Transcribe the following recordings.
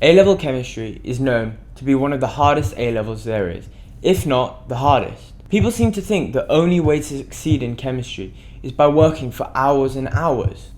A-level chemistry is known to be one of the hardest A-levels there is, if not the hardest. People seem to think the only way to succeed in chemistry is by working for hours and hours.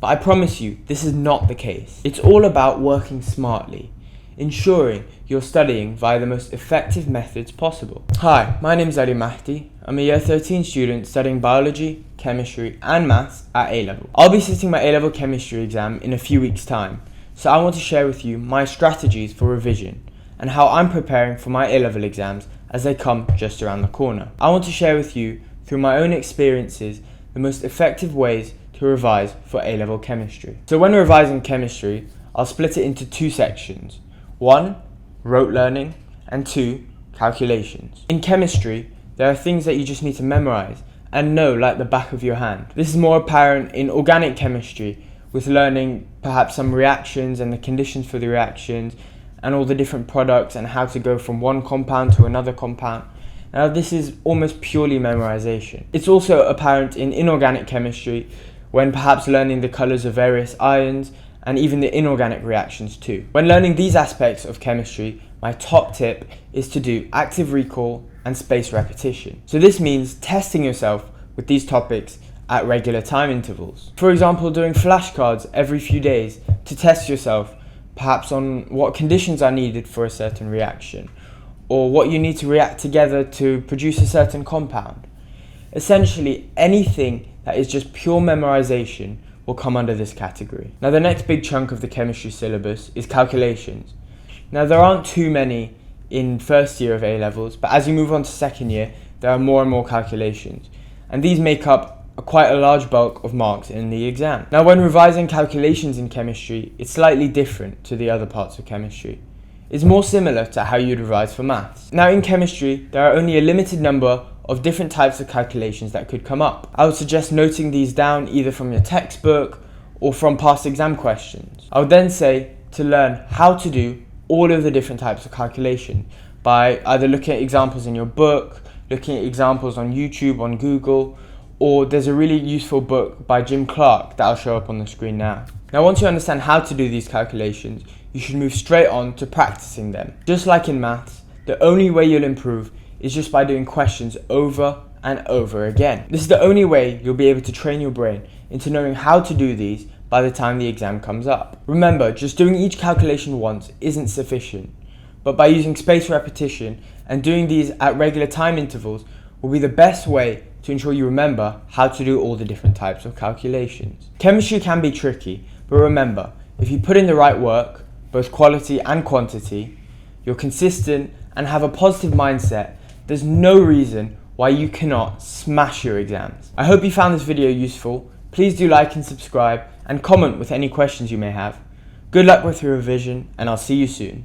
But I promise you, this is not the case. It's all about working smartly, ensuring you're studying via the most effective methods possible. Hi, my name is AliMahdi. I'm a Year 13 student studying biology, chemistry and maths at A-level. I'll be sitting my A-level chemistry exam in a few weeks' time, so I want to share with you my strategies for revision and how I'm preparing for my A-level exams as they come just around the corner. I want to share with you, through my own experiences, the most effective ways to revise for A-level chemistry. So when revising chemistry, I'll split it into two sections. 1. Rote learning, and 2. Calculations. In chemistry, there are things that you just need to memorize and know like the back of your hand. This is more apparent in organic chemistry, with learning perhaps some reactions and the conditions for the reactions and all the different products and how to go from one compound to another compound. Now this is almost purely memorization. It's also apparent in inorganic chemistry when perhaps learning the colors of various ions and even the inorganic reactions too. When learning these aspects of chemistry, my top tip is to do active recall and spaced repetition. So this means testing yourself with these topics at regular time intervals. For example, doing flashcards every few days to test yourself perhaps on what conditions are needed for a certain reaction, or what you need to react together to produce a certain compound. Essentially, anything that is just pure memorization will come under this category. Now the next big chunk of the chemistry syllabus is calculations. Now there aren't too many in first year of A-levels, but as you move on to second year, there are more and more calculations, and these make up quite a large bulk of marks in the exam. Now when revising calculations in chemistry, it's slightly different to the other parts of chemistry. It's more similar to how you'd revise for maths. Now in chemistry, there are only a limited number of different types of calculations that could come up. I would suggest noting these down either from your textbook or from past exam questions. I would then say to learn how to do all of the different types of calculation by either looking at examples in your book, looking at examples on YouTube, on Google, or there's a really useful book by Jim Clark that I'll show up on the screen now. Now once you understand how to do these calculations, you should move straight on to practicing them. Just like in maths, the only way you'll improve is just by doing questions over and over again. This is the only way you'll be able to train your brain into knowing how to do these by the time the exam comes up. Remember, just doing each calculation once isn't sufficient, but by using spaced repetition and doing these at regular time intervals will be the best way to ensure you remember how to do all the different types of calculations. Chemistry can be tricky, but remember, if you put in the right work, both quality and quantity, you're consistent and have a positive mindset, there's no reason why you cannot smash your exams. I hope you found this video useful. Please do like and subscribe and comment with any questions you may have. Good luck with your revision, and I'll see you soon.